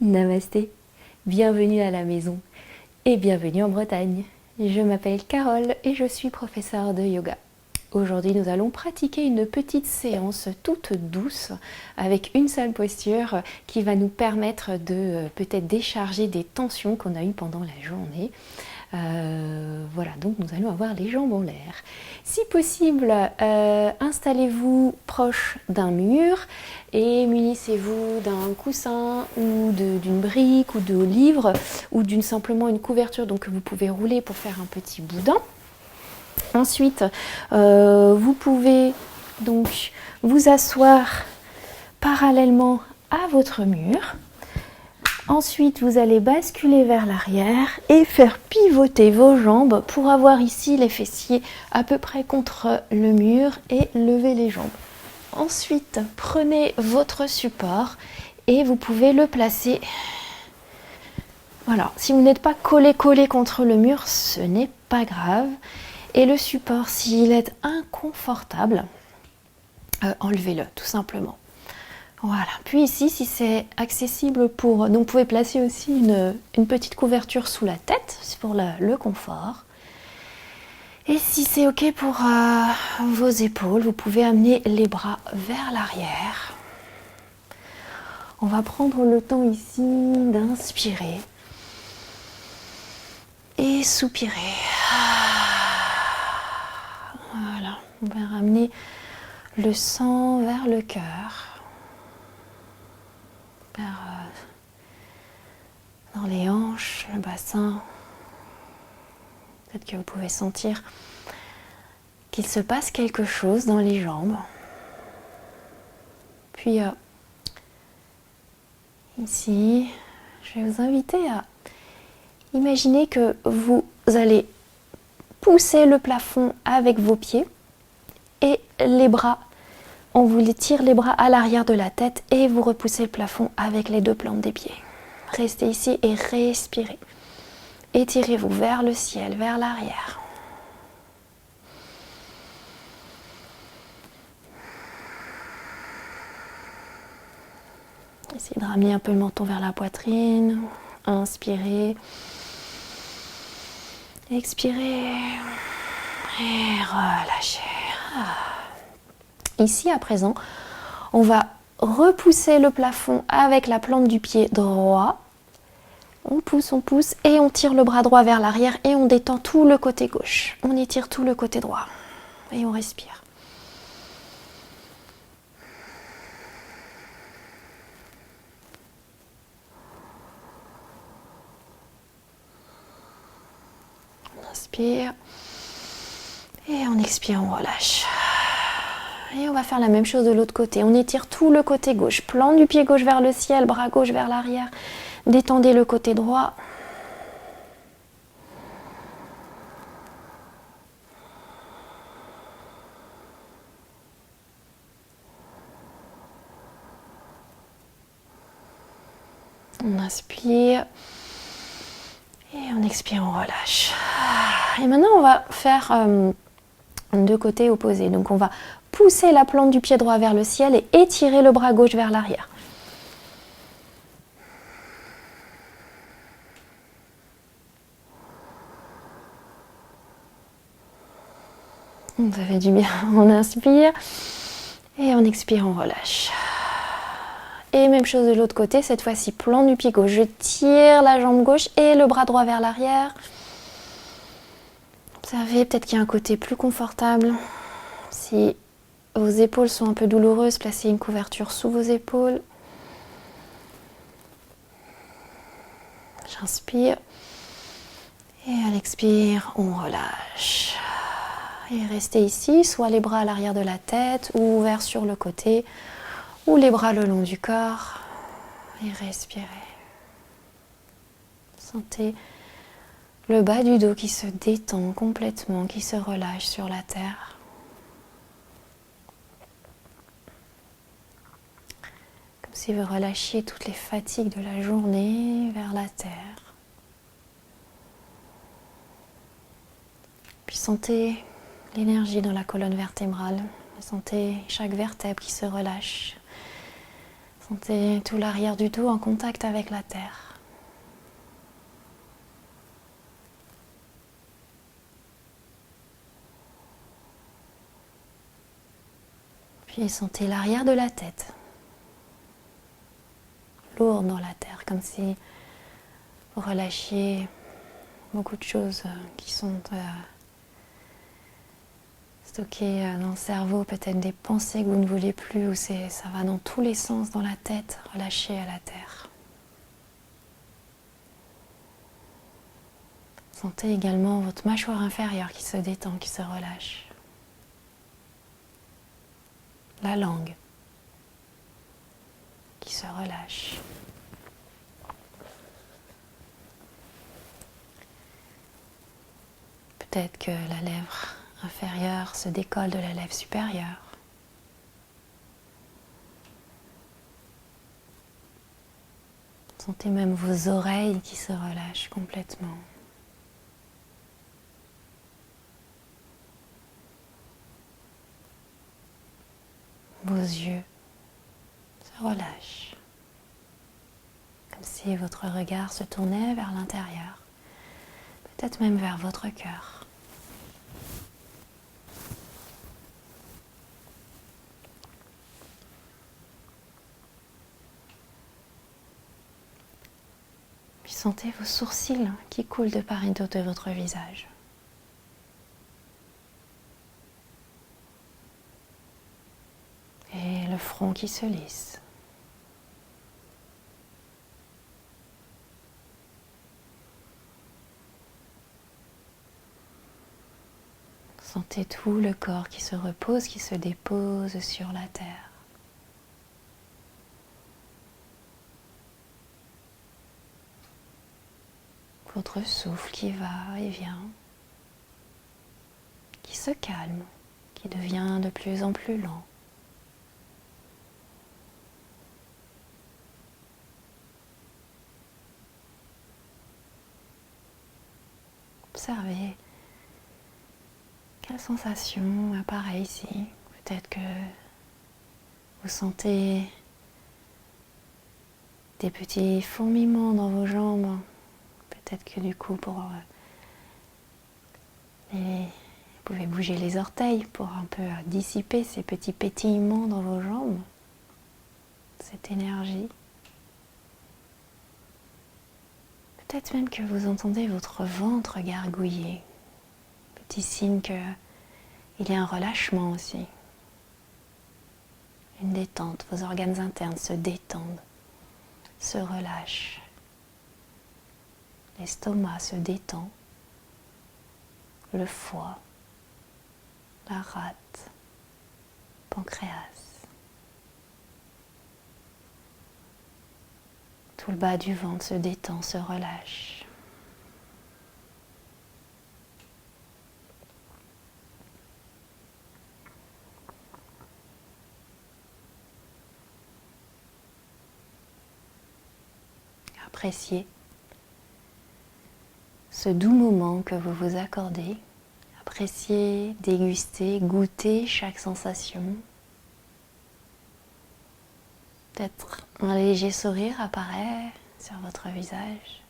Namasté, bienvenue à la maison et bienvenue en Bretagne. Je m'appelle Carole et je suis professeure de yoga. Aujourd'hui, nous allons pratiquer une petite séance toute douce avec une seule posture qui va nous permettre de peut-être décharger des tensions qu'on a eues pendant la journée. Voilà, donc nous allons avoir les jambes en l'air. Si possible, installez-vous proche d'un mur et munissez-vous d'un coussin ou d'une brique ou de livre ou simplement une couverture donc que vous pouvez rouler pour faire un petit boudin. Ensuite, vous pouvez donc vous asseoir parallèlement à votre mur. Ensuite, vous allez basculer vers l'arrière et faire pivoter vos jambes pour avoir ici les fessiers à peu près contre le mur et lever les jambes. Ensuite, prenez votre support et vous pouvez le placer. Voilà, si vous n'êtes pas collé contre le mur, ce n'est pas grave. Et le support, s'il est inconfortable, enlevez-le tout simplement. Voilà, puis ici, si c'est accessible donc vous pouvez placer aussi une petite couverture sous la tête, c'est pour le confort. Et si c'est ok pour vos épaules, vous pouvez amener les bras vers l'arrière. On va prendre le temps ici d'inspirer et soupirer. Voilà, on va ramener le sang vers le cœur. Dans les hanches, le bassin. Peut-être que vous pouvez sentir qu'il se passe quelque chose dans les jambes. Puis ici, je vais vous inviter à imaginer que vous allez pousser le plafond avec vos pieds et les bras. On vous tire les bras à l'arrière de la tête et vous repoussez le plafond avec les deux plantes des pieds. Restez ici et respirez. Étirez-vous vers le ciel, vers l'arrière. Essayez de ramener un peu le menton vers la poitrine. Inspirez. Expirez. Et relâchez. Ici, à présent, on va repousser le plafond avec la plante du pied droit. On pousse et on tire le bras droit vers l'arrière et on détend tout le côté gauche. On étire tout le côté droit et on respire. On inspire et on expire, on relâche. Et on va faire la même chose de l'autre côté. On étire tout le côté gauche. Plante du pied gauche vers le ciel, bras gauche vers l'arrière. Détendez le côté droit. On inspire. Et on expire, on relâche. Et maintenant, on va faire deux côtés opposés. Donc, on va pousser la plante du pied droit vers le ciel et étirer le bras gauche vers l'arrière. Ça fait du bien. On inspire et on expire, on relâche. Et même chose de l'autre côté, cette fois-ci, plante du pied gauche. Je tire la jambe gauche et le bras droit vers l'arrière. Observez, peut-être qu'il y a un côté plus confortable. Si vos épaules sont un peu douloureuses, placez une couverture sous vos épaules. J'inspire. Et à l'expire, on relâche. Et restez ici, soit les bras à l'arrière de la tête ou ouverts sur le côté, ou les bras le long du corps. Et respirez. Sentez le bas du dos qui se détend complètement, qui se relâche sur la terre. Comme si vous relâchiez toutes les fatigues de la journée vers la terre. Puis sentez l'énergie dans la colonne vertébrale. Sentez chaque vertèbre qui se relâche. Sentez tout l'arrière du dos en contact avec la terre. Puis sentez l'arrière de la tête, lourde dans la terre, comme si vous relâchiez beaucoup de choses qui sont stockées dans le cerveau, peut-être des pensées que vous ne voulez plus, ou ça va dans tous les sens dans la tête, relâchez à la terre. Sentez également votre mâchoire inférieure qui se détend, qui se relâche. La langue qui se relâche. Peut-être que la lèvre inférieure se décolle de la lèvre supérieure. Sentez même vos oreilles qui se relâchent complètement. Vos yeux se relâchent, comme si votre regard se tournait vers l'intérieur, peut-être même vers votre cœur. Puis sentez vos sourcils qui coulent de part et d'autre de votre visage. Et le front qui se lisse. Sentez tout le corps qui se repose, qui se dépose sur la terre. Votre souffle qui va et vient, qui se calme, qui devient de plus en plus lent. Observez quelle sensation apparaît ici. Peut-être que vous sentez des petits fourmillements dans vos jambes. Peut-être que du coup, vous pouvez bouger les orteils pour un peu dissiper ces petits pétillements dans vos jambes, cette énergie. Peut-être même que vous entendez votre ventre gargouiller. Petit signe qu'il y a un relâchement aussi. Une détente, vos organes internes se détendent, se relâchent. L'estomac se détend, le foie, la rate, pancréas. Tout le bas du ventre se détend, se relâche. Appréciez ce doux moment que vous vous accordez. Appréciez, dégustez, goûtez chaque sensation. Peut-être un léger sourire apparaît sur votre visage.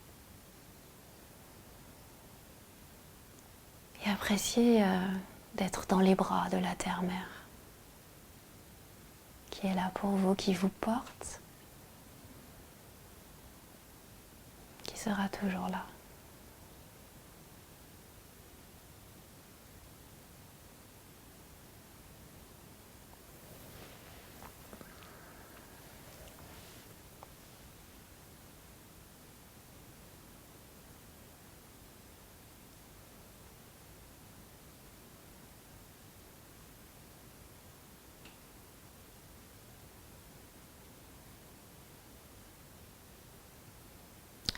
Et appréciez d'être dans les bras de la terre-mère, qui est là pour vous, qui vous porte, qui sera toujours là.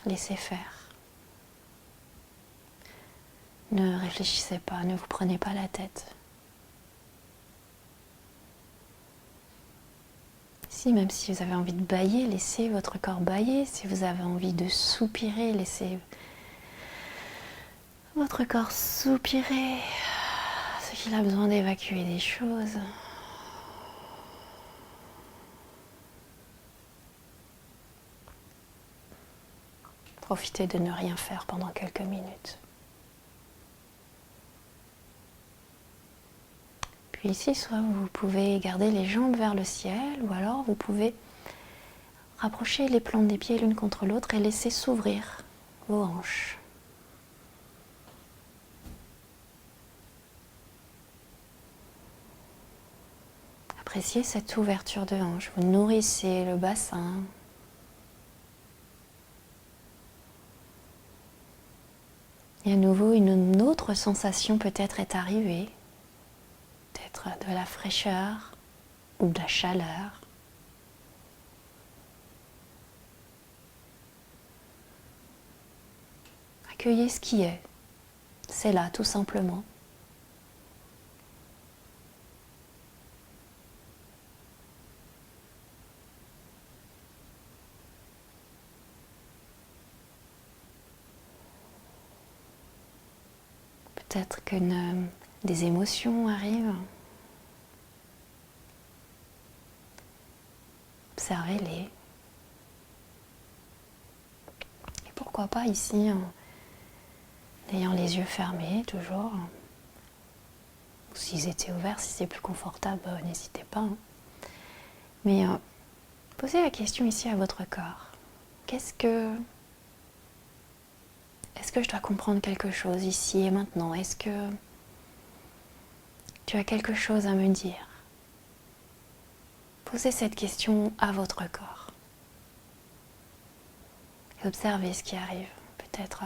Laissez faire. Ne réfléchissez pas, ne vous prenez pas la tête. Si, même si vous avez envie de bâiller, laissez votre corps bâiller. Si vous avez envie de soupirer, laissez votre corps soupirer. Ce qu'il a besoin d'évacuer des choses. Profitez de ne rien faire pendant quelques minutes. Puis ici, soit vous pouvez garder les jambes vers le ciel, ou alors vous pouvez rapprocher les plantes des pieds l'une contre l'autre et laisser s'ouvrir vos hanches. Appréciez cette ouverture de hanche. Vous nourrissez le bassin. Et à nouveau, une autre sensation peut-être est arrivée. Peut-être de la fraîcheur ou de la chaleur. Accueillez ce qui est. C'est là, tout simplement. Peut-être que des émotions arrivent. Observez-les. Et pourquoi pas ici, en ayant les yeux fermés, toujours. Ou s'ils étaient ouverts, si c'est plus confortable, n'hésitez pas. Mais posez la question ici à votre corps. Est-ce que je dois comprendre quelque chose ici et maintenant? Est-ce que tu as quelque chose à me dire? Posez cette question à votre corps. Et observez ce qui arrive. Peut-être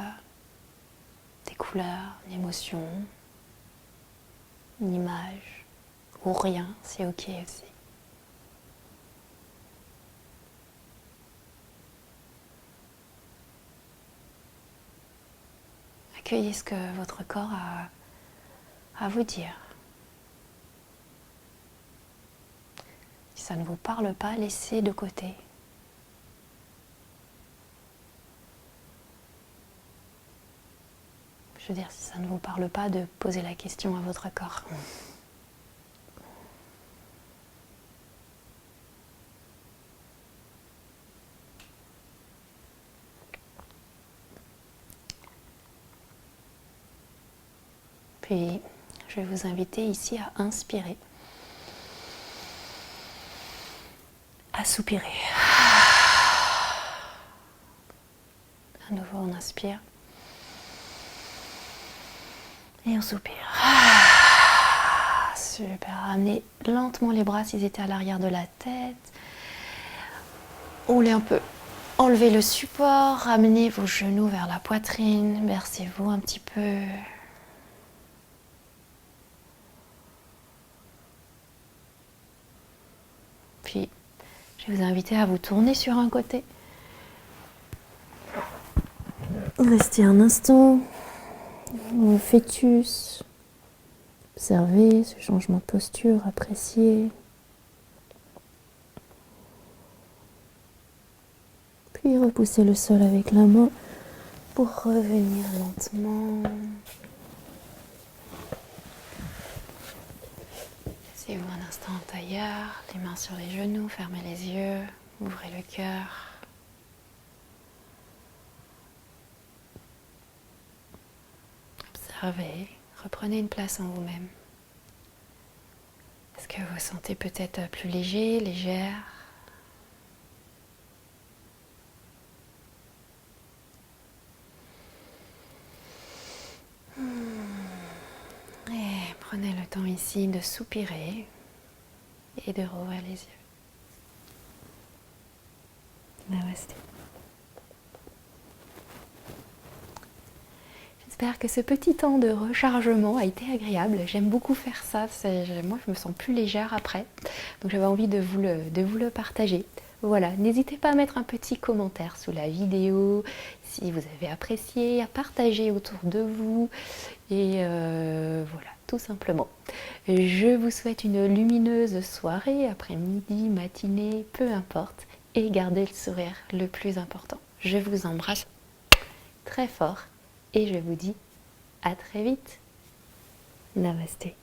des couleurs, une émotion, une image, ou rien, c'est ok aussi. Accueillez ce que votre corps a à vous dire. Si ça ne vous parle pas, laissez de côté. Je veux dire, si ça ne vous parle pas, de poser la question à votre corps. Puis, je vais vous inviter ici à inspirer, à soupirer. À nouveau, on inspire. Et on soupire. Super. Ramenez lentement les bras s'ils étaient à l'arrière de la tête. Roulez un peu. Enlevez le support. Ramenez vos genoux vers la poitrine. Bercez-vous un petit peu. Puis, je vais vous inviter à vous tourner sur un côté. Restez un instant. Au fœtus. Observez ce changement de posture, appréciez. Puis repoussez le sol avec la main pour revenir lentement. Asseyez-vous un instant en tailleur, les mains sur les genoux, fermez les yeux, ouvrez le cœur. Observez, reprenez une place en vous-même. Est-ce que vous vous sentez peut-être plus léger, légère ? Et prenez le temps ici de soupirer et de rouvrir les yeux. Namasté. J'espère que ce petit temps de rechargement a été agréable. J'aime beaucoup faire ça. Moi, je me sens plus légère après. Donc, j'avais envie de vous le partager. Voilà, n'hésitez pas à mettre un petit commentaire sous la vidéo si vous avez apprécié, à partager autour de vous. Et voilà, tout simplement. Je vous souhaite une lumineuse soirée, après-midi, matinée, peu importe. Et gardez le sourire, le plus important. Je vous embrasse très fort. Et je vous dis à très vite. Namasté.